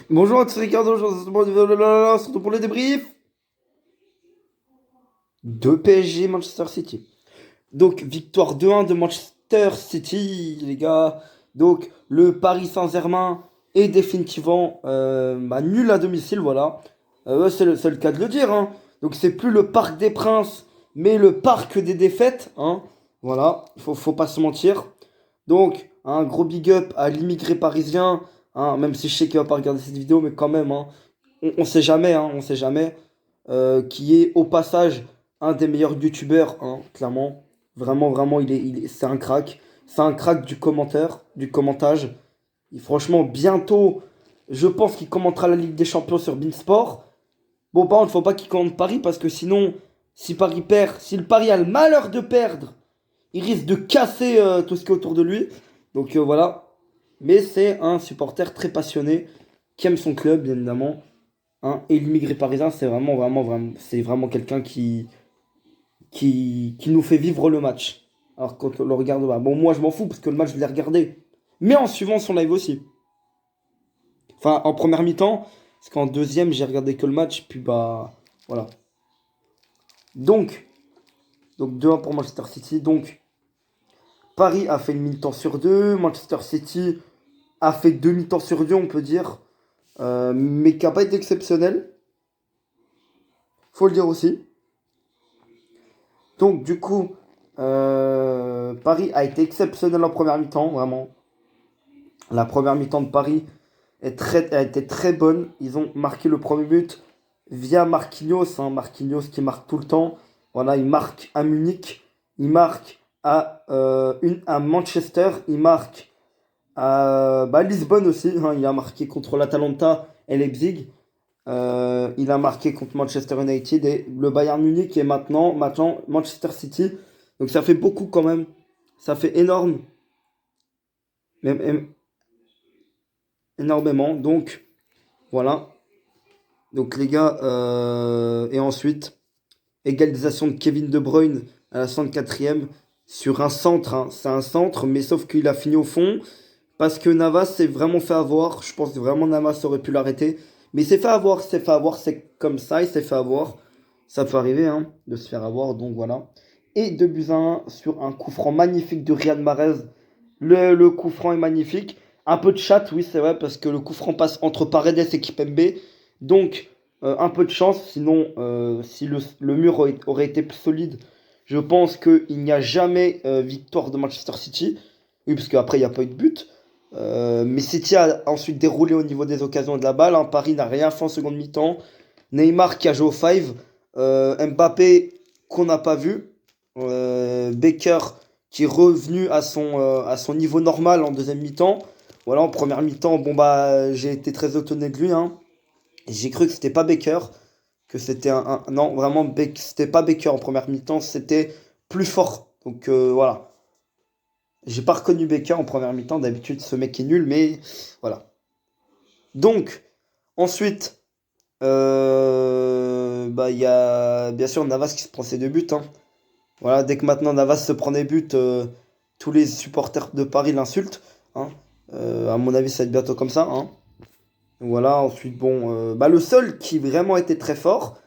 Bonjour, c'est Ricardo, surtout pour le débrief de PSG Manchester City. Donc, victoire 2-1 de Manchester City, les gars. Donc, le Paris Saint-Germain est définitivement nul à domicile, voilà. Ouais, c'est le cas de le dire, hein. Donc, c'est plus le Parc des Princes, mais le Parc des défaites, hein. Voilà, faut pas se mentir. Donc, un gros big up à l'immigré parisien, hein, même si je sais qu'il va pas regarder cette vidéo, mais quand même, hein, on sait jamais, hein, on sait jamais, qui est au passage un des meilleurs youtubeurs, hein, clairement. Vraiment, vraiment, c'est un crack. C'est un crack du commentaire, du commentage. Et franchement, bientôt, je pense qu'il commentera la Ligue des Champions sur Beansport. Bon, par contre, faut pas qu'il commente Paris parce que sinon, si Paris perd, si le Paris a le malheur de perdre, il risque de casser tout ce qui est autour de lui. Donc voilà. Mais c'est un supporter très passionné qui aime son club, bien évidemment, hein. Et l'immigré parisien, c'est vraiment, vraiment, vraiment, c'est vraiment quelqu'un qui nous fait vivre le match. Alors quand on le regarde, bah, bon, moi je m'en fous parce que le match je l'ai regardé. Mais en suivant son live aussi. Enfin, en première mi-temps, parce qu'en deuxième, j'ai regardé que le match, puis bah, voilà. Donc, donc 2-1 pour Manchester City. Donc, Paris a fait une mi-temps sur deux. Manchester City a fait deux mi-temps sur deux, on peut dire. Mais qui n'a pas été exceptionnel. Faut le dire aussi. Donc, du coup, Paris a été exceptionnel en première mi-temps, vraiment. La première mi-temps de Paris a été très bonne. Ils ont marqué le premier but via Marquinhos, hein, Marquinhos qui marque tout le temps. Voilà, il marque à Munich, il marque à Manchester, il marque à Lisbonne aussi, hein. Il a marqué contre l'Atalanta et Leipzig. Il a marqué contre Manchester United et le Bayern Munich et maintenant Manchester City. Donc ça fait beaucoup quand même. Ça fait énorme. Même énormément. Donc voilà. Donc les gars. Et ensuite, égalisation de Kevin De Bruyne à la 64e sur un centre, hein. C'est un centre, mais sauf qu'il a fini au fond. Parce que Navas s'est vraiment fait avoir. Je pense que vraiment Navas aurait pu l'arrêter. Mais il s'est fait avoir, c'est comme ça, il s'est fait avoir. Ça peut arriver, hein, de se faire avoir, donc voilà. Et 2 buts à 1 sur un coup franc magnifique de Riyad Mahrez. Le coup franc est magnifique. Un peu de chat, oui, c'est vrai, parce que le coup franc passe entre Paredes et Kipembe. Donc, un peu de chance. Sinon, si le mur aurait été plus solide, je pense qu'il n'y a jamais victoire de Manchester City. Oui, parce qu'après, il n'y a pas eu de but. Mais City a ensuite déroulé au niveau des occasions de la balle, hein. Paris n'a rien fait en seconde mi-temps. Neymar qui a joué au 5. Mbappé qu'on n'a pas vu. Baker qui est revenu à son niveau normal en deuxième mi-temps. Voilà, en première mi-temps, bon bah j'ai été très étonné de lui, hein. J'ai cru que c'était pas Baker, que c'était non, vraiment, c'était pas Baker en première mi-temps, c'était plus fort. Donc voilà. J'ai pas reconnu Baker en première mi-temps. D'habitude, ce mec est nul, mais voilà. Donc, ensuite, il y a bien sûr Navas qui se prend ses deux buts, hein. Voilà, dès que maintenant Navas se prend des buts, tous les supporters de Paris l'insultent, hein. À mon avis, ça va être bientôt comme ça, hein. Voilà, ensuite, bon, le seul qui vraiment était très fort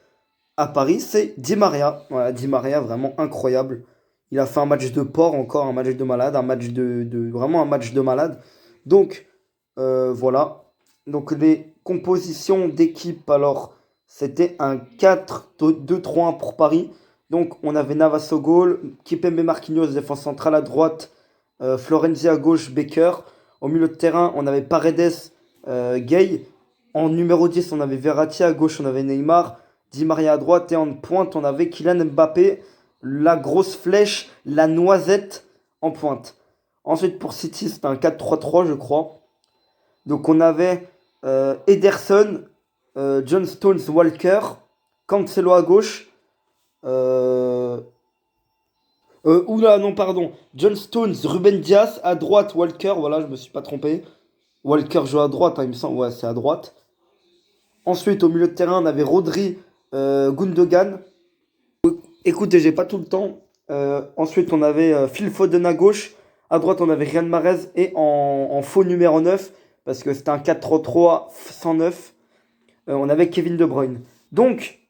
à Paris, c'est Di Maria. Voilà, Di Maria, vraiment incroyable. Il a fait un match de porc encore, un match de malade, un match vraiment un match de malade. Donc, voilà. Donc, les compositions d'équipe, alors, c'était un 4-2-3-1 pour Paris. Donc, on avait Navas au goal, Kipembe Marquinhos, défense centrale à droite, Florenzi à gauche, Baker. Au milieu de terrain, on avait Paredes, Gay. En numéro 10, on avait Verratti, à gauche, on avait Neymar. Di Maria à droite et en pointe, on avait Kylian Mbappé, la grosse flèche, la noisette en pointe. Ensuite, pour City, c'était un 4-3-3, je crois. Donc, on avait Ederson, John Stones, Walker, Cancelo à gauche. Euh, oula, non, pardon. John Stones, Ruben Dias à droite, Walker. Voilà, je me suis pas trompé. Walker joue à droite, hein, il me semble. Ouais, c'est à droite. Ensuite, au milieu de terrain, on avait Rodri, Gundogan. Écoutez, j'ai pas tout le temps. Ensuite, on avait Phil Foden à gauche. À droite, on avait Riyad Mahrez. Et en faux numéro 9, parce que c'était un 4-3-3 109. On avait Kevin De Bruyne. Donc,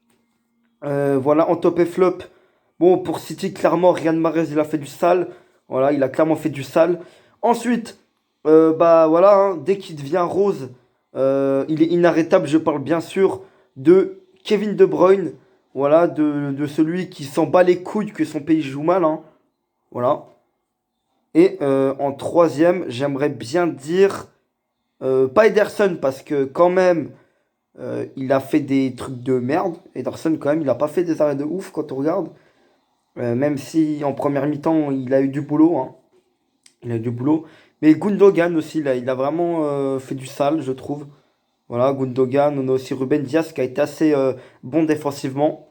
voilà, en top et flop. Bon, pour City, clairement, Riyad Mahrez, il a fait du sale. Voilà, il a clairement fait du sale. Ensuite, bah voilà, hein, dès qu'il devient rose, il est inarrêtable. Je parle bien sûr de Kevin De Bruyne. Voilà, de celui qui s'en bat les couilles que son pays joue mal. Hein. Voilà. Et en troisième, j'aimerais bien dire pas Ederson parce que quand même il a fait des trucs de merde. Ederson quand même, il a pas fait des arrêts de ouf quand on regarde. Même si en première mi-temps il a eu du boulot. Hein. Il a eu du boulot. Mais Gundogan aussi, là, il a vraiment fait du sale, je trouve. Voilà, Gundogan. On a aussi Ruben Dias qui a été assez bon défensivement.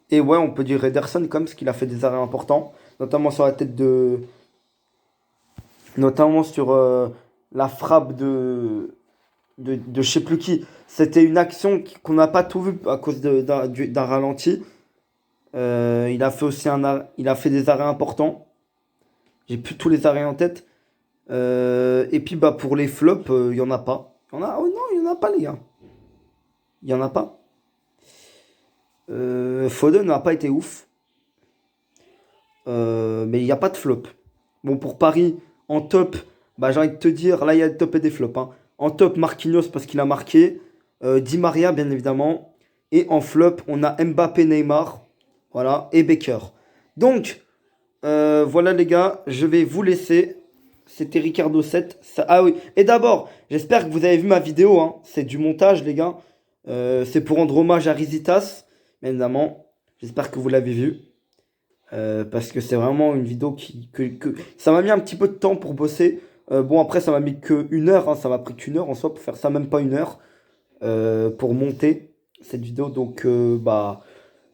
Et ouais, on peut dire Ederson quand même, parce qu'il a fait des arrêts importants. Notamment sur la tête de. Notamment sur la frappe de je sais plus qui. C'était une action qu'on n'a pas tout vu à cause d'un ralenti. Il a fait aussi il a fait des arrêts importants. J'ai plus tous les arrêts en tête. Et puis bah pour les flops, il y en a pas. Il y en a. Oh non, il y en a pas les gars. Il y en a pas. Foden n'a pas été ouf. Mais il n'y a pas de flop. Bon, pour Paris, en top, bah, j'ai envie de te dire, là, il y a des top et des flops. Hein. En top, Marquinhos parce qu'il a marqué. Di Maria, bien évidemment. Et en flop, on a Mbappé, Neymar. Voilà. Et Baker. Donc, voilà, les gars, je vais vous laisser. C'était Ricardo 7. Ah oui. Et d'abord, j'espère que vous avez vu ma vidéo. Hein. C'est du montage, les gars. C'est pour rendre hommage à Rizitas. Bien évidemment. J'espère que vous l'avez vu. Parce que c'est vraiment une vidéo ça m'a mis un petit peu de temps pour bosser. Bon après ça m'a mis que 1 heure, hein, ça m'a pris qu'1 heure en soi pour faire ça, même pas 1 heure pour monter cette vidéo. Donc bah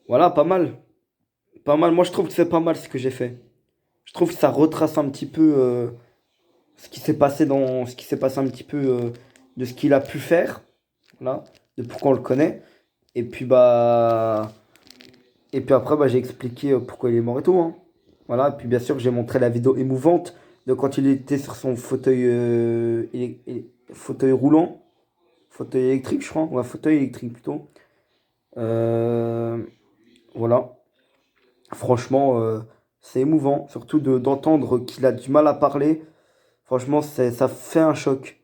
voilà, pas mal. Pas mal. Moi je trouve que c'est pas mal ce que j'ai fait. Je trouve que ça retrace un petit peu ce qui s'est passé ce qui s'est passé un petit peu de ce qu'il a pu faire. Voilà, de pourquoi on le connaît. Et puis bah. Et puis après, bah, j'ai expliqué pourquoi il est mort et tout. Hein. Voilà. Et puis bien sûr, j'ai montré la vidéo émouvante de quand il était sur son fauteuil, fauteuil roulant. Fauteuil électrique, je crois. Ouais, fauteuil électrique plutôt. Euh, voilà. Franchement, c'est émouvant. Surtout d'entendre qu'il a du mal à parler. Franchement, ça fait un choc.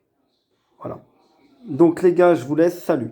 Voilà. Donc les gars, je vous laisse. Salut.